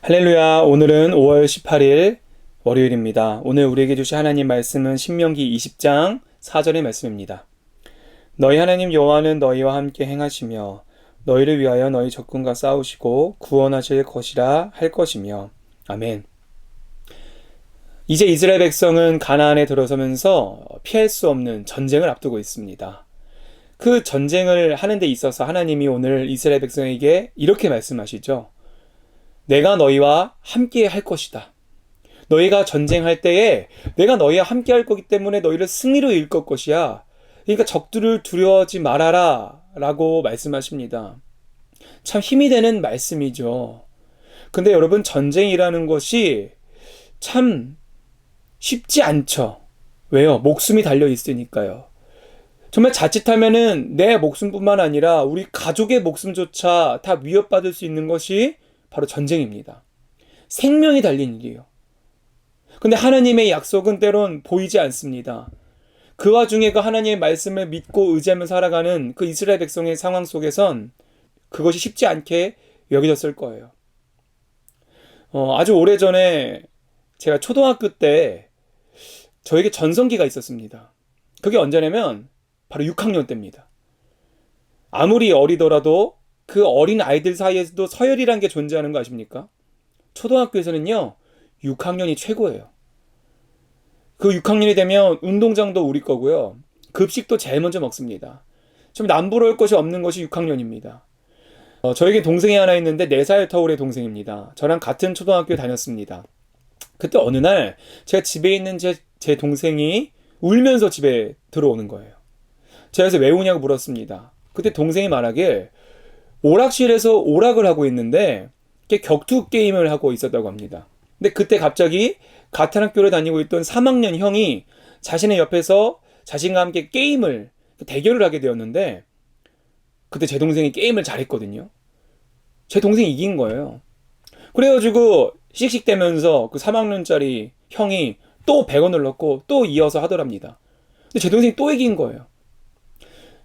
할렐루야. 오늘은 5월 18일 월요일입니다. 오늘 우리에게 주신 하나님 말씀은 신명기 20장 4절의 말씀입니다. 너희 하나님 여호와는 너희와 함께 행하시며 너희를 위하여 너희 적군과 싸우시고 구원하실 것이라 할 것이며. 아멘. 이제 이스라엘 백성은 가나안에 들어서면서 피할 수 없는 전쟁을 앞두고 있습니다. 그 전쟁을 하는 데 있어서 하나님이 오늘 이스라엘 백성에게 이렇게 말씀하시죠. 내가 너희와 함께 할 것이다. 너희가 전쟁할 때에 내가 너희와 함께 할 거기 때문에 너희를 승리로 이끌 것이야. 그러니까 적들을 두려워하지 말아라 라고 말씀하십니다. 참 힘이 되는 말씀이죠. 근데 여러분, 전쟁이라는 것이 참 쉽지 않죠. 왜요? 목숨이 달려 있으니까요. 정말 자칫하면은 내 목숨뿐만 아니라 우리 가족의 목숨조차 다 위협받을 수 있는 것이 바로 전쟁입니다. 생명이 달린 일이에요. 근데 하나님의 약속은 때론 보이지 않습니다. 그 와중에 그 하나님의 말씀을 믿고 의지하며 살아가는 그 이스라엘 백성의 상황 속에선 그것이 쉽지 않게 여겨졌을 거예요. 아주 오래전에 제가 초등학교 때 저에게 전성기가 있었습니다. 그게 언제냐면 바로 6학년 때입니다. 아무리 어리더라도 그 어린 아이들 사이에서도 서열이란 게 존재하는 거 아십니까? 초등학교에서는요, 6학년이 최고예요. 그 6학년이 되면 운동장도 우리 거고요. 급식도 제일 먼저 먹습니다. 좀 남부러울 것이 없는 것이 6학년입니다. 저에게 동생이 하나 있는데 4살 터울의 동생입니다. 저랑 같은 초등학교에 다녔습니다. 그때 어느 날 제가 집에 있는 제 동생이 울면서 집에 들어오는 거예요. 제가 그래서 왜 우냐고 물었습니다. 그때 동생이 말하길 오락실에서 오락을 하고 있는데 격투 게임을 하고 있었다고 합니다. 근데 그때 갑자기 같은 학교를 다니고 있던 3학년 형이 자신의 옆에서 자신과 함께 게임을 대결을 하게 되었는데 그때 제 동생이 게임을 잘했거든요. 제 동생이 이긴 거예요. 그래가지고 씩씩대면서 그 3학년짜리 형이 또 100원을 넣고 또 이어서 하더랍니다. 근데 제 동생이 또 이긴 거예요.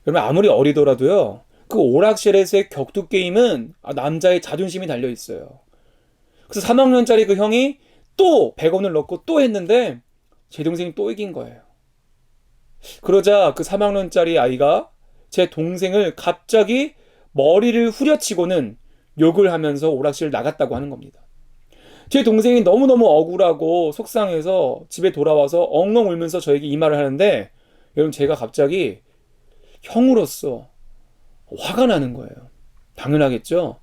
여러분, 아무리 어리더라도요, 그 오락실에서의 격투 게임은 남자의 자존심이 달려 있어요. 그래서 3학년짜리 그 형이 또 100원을 넣고 또 했는데 제 동생이 또 이긴 거예요. 그러자 그 3학년짜리 아이가 제 동생을 갑자기 머리를 후려치고는 욕을 하면서 오락실을 나갔다고 하는 겁니다. 제 동생이 너무너무 억울하고 속상해서 집에 돌아와서 엉엉 울면서 저에게 이 말을 하는데, 여러분, 제가 갑자기 형으로서 화가 나는 거예요. 당연하겠죠.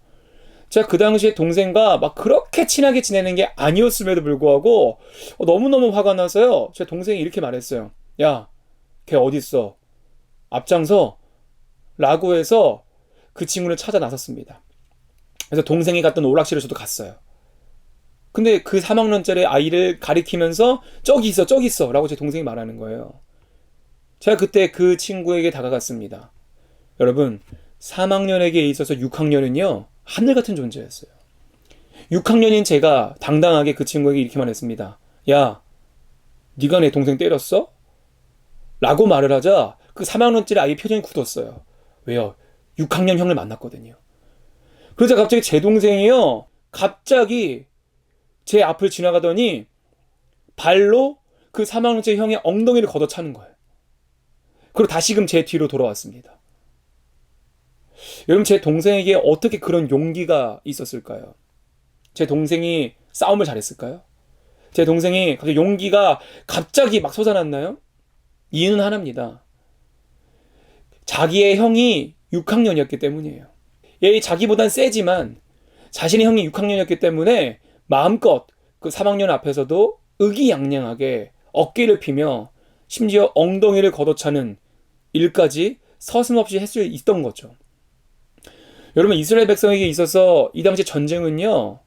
제가 그 당시에 동생과 막 그렇게 친하게 지내는 게 아니었음에도 불구하고 너무너무 화가 나서요. 제 동생이 이렇게 말했어요. 야, 걔 어딨어? 앞장서. 라고 해서 그 친구를 찾아 나섰습니다. 그래서 동생이 갔던 오락실에 저도 갔어요. 근데 그 3학년짜리 아이를 가리키면서 저기 있어, 저기 있어 라고 제 동생이 말하는 거예요. 제가 그때 그 친구에게 다가갔습니다. 여러분, 3학년에게 있어서 6학년은요, 하늘 같은 존재였어요. 6학년인 제가 당당하게 그 친구에게 이렇게 말했습니다. 야, 네가 내 동생 때렸어? 라고 말을 하자 그 3학년짜리 아이 표정이 굳었어요. 왜요? 6학년 형을 만났거든요. 그러자 갑자기 제 동생이요, 갑자기 제 앞을 지나가더니 발로 그 3학년짜리 형의 엉덩이를 걷어차는 거예요. 그리고 다시금 제 뒤로 돌아왔습니다. 여러분, 제 동생에게 어떻게 그런 용기가 있었을까요? 제 동생이 싸움을 잘했을까요? 제 동생이 갑자기 용기가 갑자기 막 솟아났나요? 이유는 하나입니다. 자기의 형이 6학년이었기 때문이에요. 얘 자기보단 세지만 자신의 형이 6학년이었기 때문에 마음껏 그 3학년 앞에서도 의기양양하게 어깨를 피며 심지어 엉덩이를 걷어차는 일까지 서슴없이 할 수 있던 거죠. 여러분, 이스라엘 백성에게 있어서 이 당시 전쟁은요,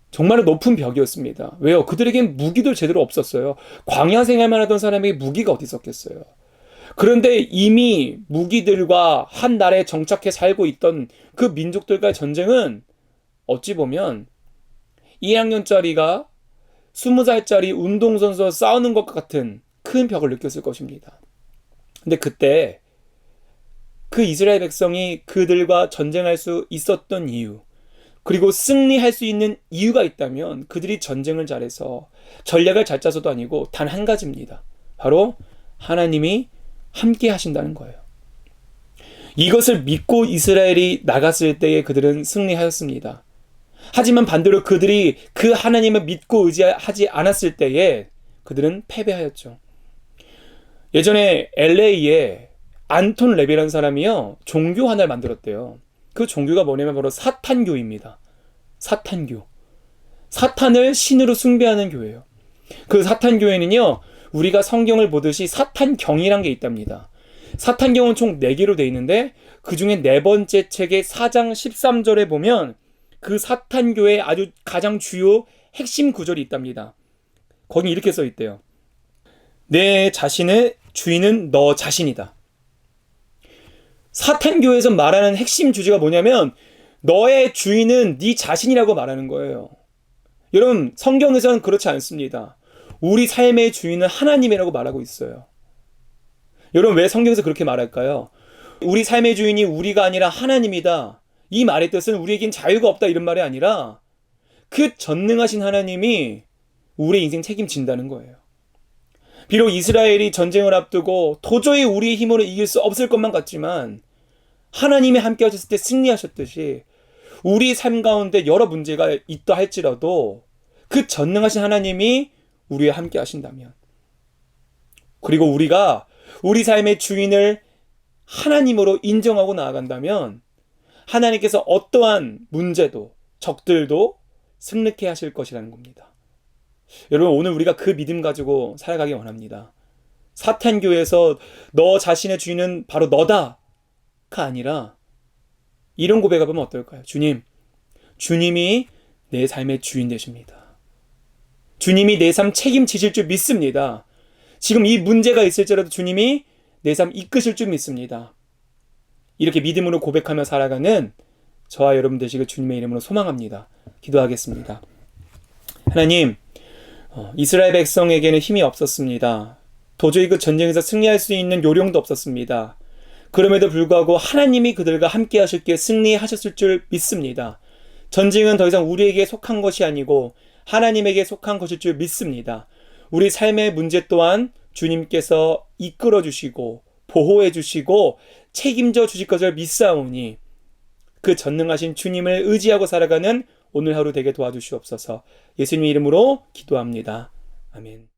정말로 높은 벽이었습니다. 왜요? 그들에겐 무기도 제대로 없었어요. 광야 생활만 하던 사람에게 무기가 어디 있었겠어요. 그런데 이미 무기들과 한 나라에 정착해 살고 있던 그 민족들과의 전쟁은 어찌 보면 2학년짜리가 20살짜리 운동선수와 싸우는 것 같은 큰 벽을 느꼈을 것입니다. 근데 그때 그 이스라엘 백성이 그들과 전쟁할 수 있었던 이유, 그리고 승리할 수 있는 이유가 있다면 그들이 전쟁을 잘해서 전략을 잘 짜서도 아니고 단 한 가지입니다. 바로 하나님이 함께 하신다는 거예요. 이것을 믿고 이스라엘이 나갔을 때에 그들은 승리하였습니다. 하지만 반대로 그들이 그 하나님을 믿고 의지하지 않았을 때에 그들은 패배하였죠. 예전에 LA에 안톤 레비라는 사람이요, 종교 하나를 만들었대요. 그 종교가 뭐냐면 바로 사탄교입니다. 사탄교. 사탄을 신으로 숭배하는 교회예요. 그 사탄교회는요, 우리가 성경을 보듯이 사탄경이란 게 있답니다. 사탄경은 총 4개로 되어 있는데 그 중에 4번째 책의 4장 13절에 보면 그 사탄교의 아주 가장 주요 핵심 구절이 있답니다. 거기 이렇게 써 있대요. 내 자신의 주인은 너 자신이다. 사탄교에서 말하는 핵심 주제가 뭐냐면 너의 주인은 네 자신이라고 말하는 거예요. 여러분, 성경에서는 그렇지 않습니다. 우리 삶의 주인은 하나님이라고 말하고 있어요. 여러분, 왜 성경에서 그렇게 말할까요? 우리 삶의 주인이 우리가 아니라 하나님이다. 이 말의 뜻은 우리에겐 자유가 없다 이런 말이 아니라 그 전능하신 하나님이 우리의 인생 책임진다는 거예요. 비록 이스라엘이 전쟁을 앞두고 도저히 우리의 힘으로 이길 수 없을 것만 같지만 하나님이 함께 하셨을 때 승리하셨듯이 우리 삶 가운데 여러 문제가 있다 할지라도 그 전능하신 하나님이 우리와 함께 하신다면, 그리고 우리가 우리 삶의 주인을 하나님으로 인정하고 나아간다면 하나님께서 어떠한 문제도 적들도 승리케 하실 것이라는 겁니다. 여러분, 오늘 우리가 그 믿음 가지고 살아가기 원합니다. 사탄교에서 너 자신의 주인은 바로 너다가 아니라 이런 고백하면 어떨까요? 주님이 내 삶의 주인 되십니다. 주님이 내 삶 책임지실 줄 믿습니다. 지금 이 문제가 있을지라도 주님이 내 삶 이끄실 줄 믿습니다. 이렇게 믿음으로 고백하며 살아가는 저와 여러분 되시길 주님의 이름으로 소망합니다. 기도하겠습니다. 하나님, 이스라엘 백성에게는 힘이 없었습니다. 도저히 그 전쟁에서 승리할 수 있는 요령도 없었습니다. 그럼에도 불구하고 하나님이 그들과 함께 하실기에 승리하셨을 줄 믿습니다. 전쟁은 더 이상 우리에게 속한 것이 아니고 하나님에게 속한 것일 줄 믿습니다. 우리 삶의 문제 또한 주님께서 이끌어 주시고 보호해 주시고 책임져 주실 것을 믿사오니 그 전능하신 주님을 의지하고 살아가는 오늘 하루 되게 도와주시옵소서. 예수님의 이름으로 기도합니다. 아멘.